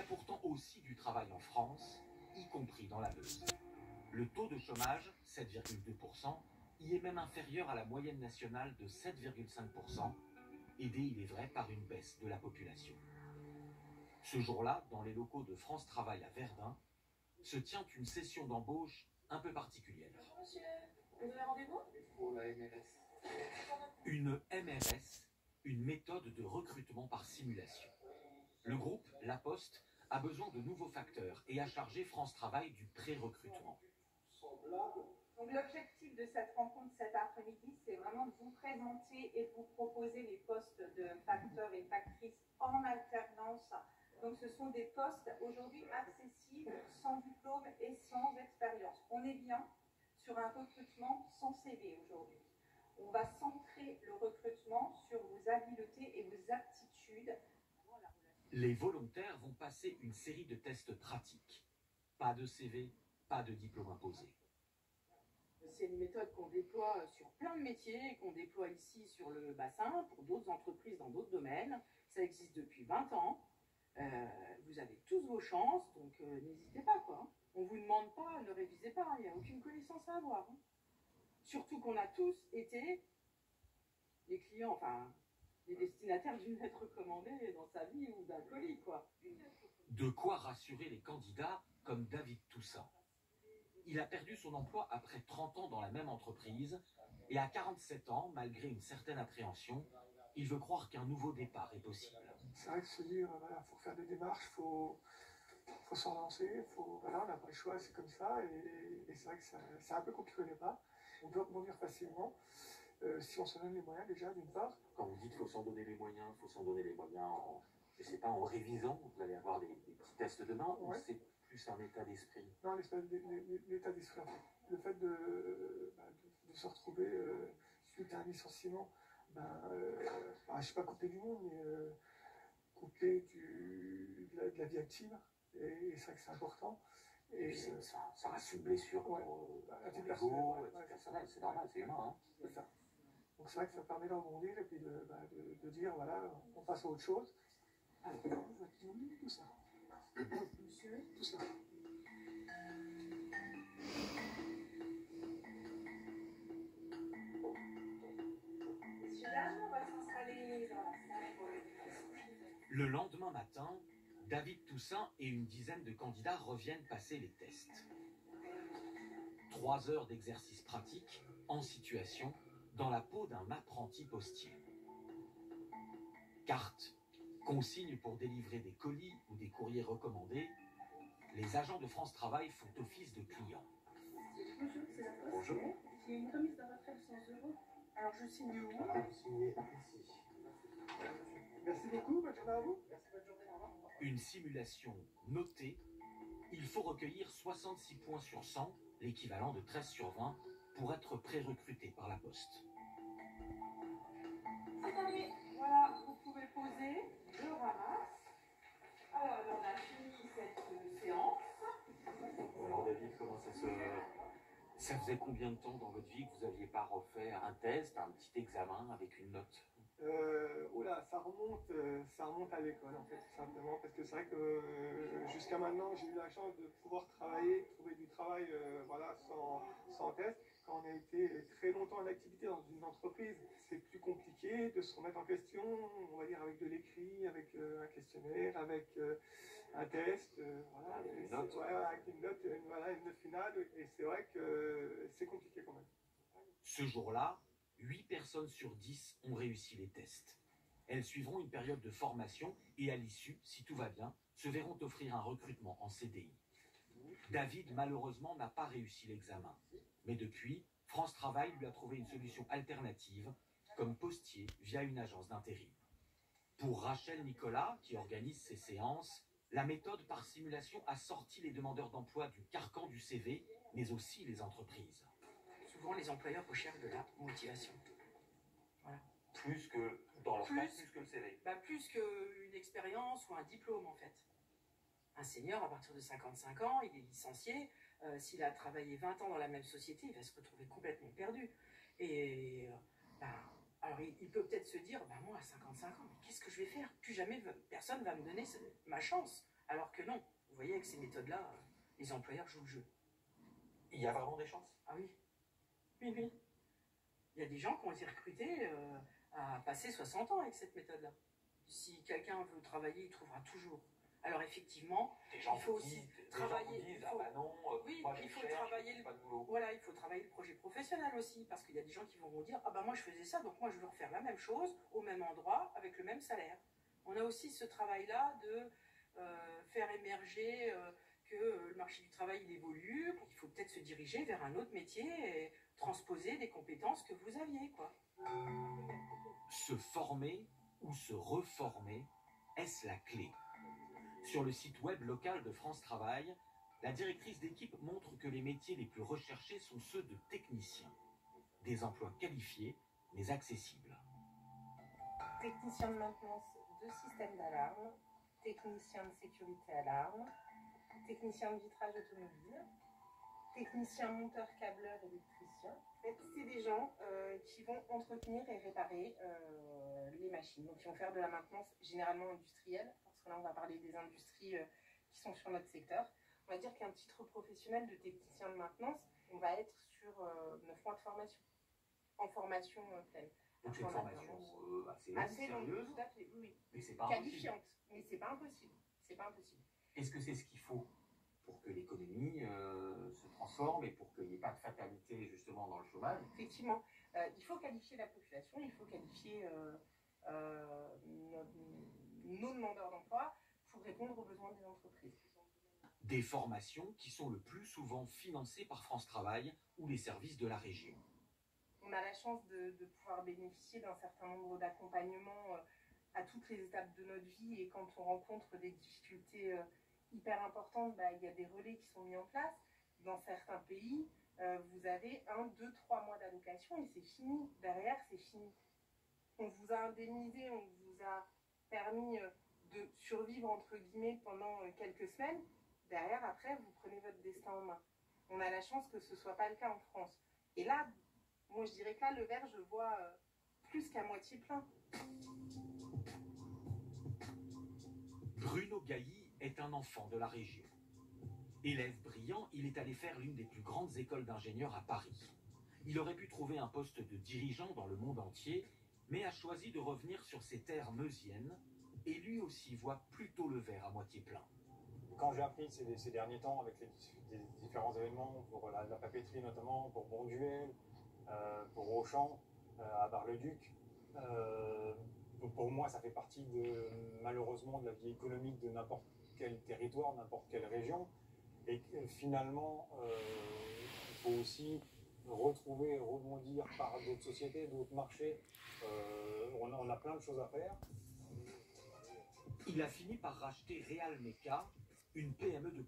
a pourtant aussi du travail en France, y compris dans la Meuse. Le taux de chômage, 7,2%, y est même inférieur à la moyenne nationale de 7,5%, aidé, il est vrai, par une baisse de la population. Ce jour-là, dans les locaux de France Travail à Verdun, se tient une session d'embauche un peu particulière. Bonjour monsieur, vous avez rendez-vous? Pour la MRS. Une MRS, une méthode de recrutement par simulation. Le groupe La Poste a besoin de nouveaux facteurs et a chargé France Travail du pré-recrutement. Donc l'objectif de cette rencontre cet après-midi, c'est vraiment de vous présenter et de vous proposer les postes de facteurs et factrices en alternance. Donc ce sont des postes aujourd'hui accessibles, sans diplôme et sans expérience. On est bien sur un recrutement sans CV aujourd'hui. On va centrer le recrutement sur vos habiletés et vos aptitudes. Les volontaires vont passer une série de tests pratiques. Pas de CV, pas de diplôme imposé. C'est une méthode qu'on déploie sur plein de métiers, qu'on déploie ici sur le bassin, pour d'autres entreprises dans d'autres domaines. Ça existe depuis 20 ans. Vous avez tous vos chances, donc n'hésitez pas, quoi. On ne vous demande pas, ne révisez pas, il n'y a aucune connaissance à avoir. Surtout qu'on a tous été les clients, enfin, les destinataires d'une lettre recommandée dans sa vie ou d'un colis, quoi. De quoi rassurer les candidats comme David Toussaint. Il a perdu son emploi après 30 ans dans la même entreprise et à 47 ans, malgré une certaine appréhension, il veut croire qu'un nouveau départ est possible. C'est vrai que se dire, voilà, faut faire des démarches, faut s'en lancer, voilà, on n'a pas le choix, c'est comme ça, et c'est vrai que c'est un peu compliqué au départ. On peut rebondir facilement si on se donne les moyens déjà, d'une part. Quand vous dites qu'il faut s'en donner les moyens, il faut s'en donner les moyens en, je sais pas, en révisant, vous allez avoir des petits tests demain, ouais. Ou c'est plus un état d'esprit? Non, l'état d'esprit, en fait. Le fait de se retrouver suite à un licenciement, je ne suis pas coupé du monde, mais coupé de la vie active, et c'est vrai que c'est important. Et ça reste une blessure pour l'ego, personnel, c'est normal, c'est humain. Hein. C'est ça. Donc c'est vrai que ça permet de rebondir et puis de dire, voilà, on passe à autre chose. Alors, votre nom, tout ça. Monsieur, Tout ça. on va s'installer dans la salle pour le. Le lendemain matin, David Toussaint et une dizaine de candidats reviennent passer les tests. 3 heures d'exercice pratique en situation dans la peau d'un apprenti postier. Carte, consigne pour délivrer des colis ou des courriers recommandés, les agents de France Travail font office de clients. Bonjour, c'est la Poste. Bonjour. J'ai une remise de retrait de 100 €. Alors je signe où? Vous signez ici. Merci beaucoup, bonne journée à vous. Merci, bonne journée, au revoir. Une simulation notée, il faut recueillir 66 points sur 100, l'équivalent de 13 sur 20, pour être pré-recruté par la Poste. C'est terminé. Voilà, vous pouvez poser, je ramasse. Alors, on a fini cette séance. Alors David, comment ça se... Ça faisait combien de temps dans votre vie que vous n'aviez pas refait un test, un petit examen avec une note? Ça remonte à l'école en fait, tout simplement, parce que c'est vrai que jusqu'à maintenant j'ai eu la chance de pouvoir travailler, trouver du travail sans test. Quand on a été très longtemps en activité dans une entreprise, c'est plus compliqué de se remettre en question, on va dire avec de l'écrit, avec un questionnaire, avec un test, Avec une note. avec une note, une note finale, et c'est vrai que c'est compliqué quand même. Ce jour-là, 8 personnes sur 10 ont réussi les tests. Elles suivront une période de formation et à l'issue, si tout va bien, se verront offrir un recrutement en CDI. David, malheureusement, n'a pas réussi l'examen. Mais depuis, France Travail lui a trouvé une solution alternative, comme postier via une agence d'intérim. Pour Rachel Nicolas, qui organise ces séances, la méthode par simulation a sorti les demandeurs d'emploi du carcan du CV, mais aussi les entreprises. Souvent, les employeurs recherchent de la motivation. Voilà. Plus que, dans leur cas, plus que le CV. Plus qu'une expérience ou un diplôme, en fait. Un senior, à partir de 55 ans, il est licencié. S'il a travaillé 20 ans dans la même société, il va se retrouver complètement perdu. Et alors, il peut peut-être se dire, moi, à 55 ans, mais qu'est-ce que je vais faire? Plus jamais personne va me donner ma chance. Alors que non, vous voyez, avec ces méthodes-là, les employeurs jouent le jeu. Il y a vraiment des chances? Ah oui, oui, oui. Il y a des gens qui ont été recrutés à passer 60 ans avec cette méthode-là. Si quelqu'un veut travailler, il trouvera toujours. Alors effectivement, Des gens il faut vous aussi disent, travailler. des gens vous disent, il faut- ah bah non, Oui, moi il je faut cherche, travailler j'ai pas de boulot. Voilà, il faut travailler le projet professionnel aussi, parce qu'il y a des gens qui vont vous dire, ah bah moi je faisais ça, donc moi je veux refaire la même chose, au même endroit, avec le même salaire. On a aussi ce travail-là de faire émerger que le marché du travail il évolue, qu'il faut peut-être se diriger vers un autre métier et transposer des compétences que vous aviez, quoi. Se former ou se reformer, est-ce la clé? Sur le site web local de France Travail, la directrice d'équipe montre que les métiers les plus recherchés sont ceux de techniciens. Des emplois qualifiés, mais accessibles. Technicien de maintenance de système d'alarme, technicien de sécurité alarme, technicien de vitrage automobile, technicien monteur câbleur électricien. C'est des gens qui vont entretenir et réparer les machines. Donc, ils vont faire de la maintenance généralement industrielle, parce que là, on va parler des industries qui sont sur notre secteur. On va dire qu'un titre professionnel de technicien de maintenance, on va être sur 9 mois de formation, en formation pleine. Donc c'est une formation assez longue, longue, sérieuse, tout à fait, oui. mais c'est pas impossible. Qualifiante, mais c'est pas impossible. C'est pas impossible. Est-ce que c'est ce qu'il faut pour que l'économie se transforme et pour qu'il n'y ait pas de fatalité justement dans le chômage? Effectivement, il faut qualifier la population, il faut qualifier nos demandeurs d'emploi pour répondre aux besoins des entreprises. Des formations qui sont le plus souvent financées par France Travail ou les services de la région. On a la chance de pouvoir bénéficier d'un certain nombre d'accompagnements à toutes les étapes de notre vie, et quand on rencontre des difficultés hyper importantes, il y a des relais qui sont mis en place. Dans certains pays, vous avez 1, 2, 3 mois d'allocation et c'est fini. Derrière, c'est fini. On vous a indemnisé, on vous a permis de survivre entre guillemets pendant quelques semaines. Derrière, après, vous prenez votre destin en main. On a la chance que ce ne soit pas le cas en France. Et là, moi je dirais que là, le verre, je le vois plus qu'à moitié plein. Bruno Gailly est un enfant de la région. Élève brillant, il est allé faire l'une des plus grandes écoles d'ingénieurs à Paris. Il aurait pu trouver un poste de dirigeant dans le monde entier, mais a choisi de revenir sur ses terres meusiennes, et lui aussi voit plutôt le verre à moitié plein. Quand j'ai appris ces derniers temps avec les différents événements, pour la papeterie notamment, pour Bonduel, pour Auchan, à Bar-le-Duc, pour moi ça fait partie malheureusement de la vie économique de n'importe quel territoire, n'importe quelle région. Et finalement, il faut aussi retrouver, rebondir par d'autres sociétés, d'autres marchés. On a plein de choses à faire. Il a fini par racheter Real Meca, une PME de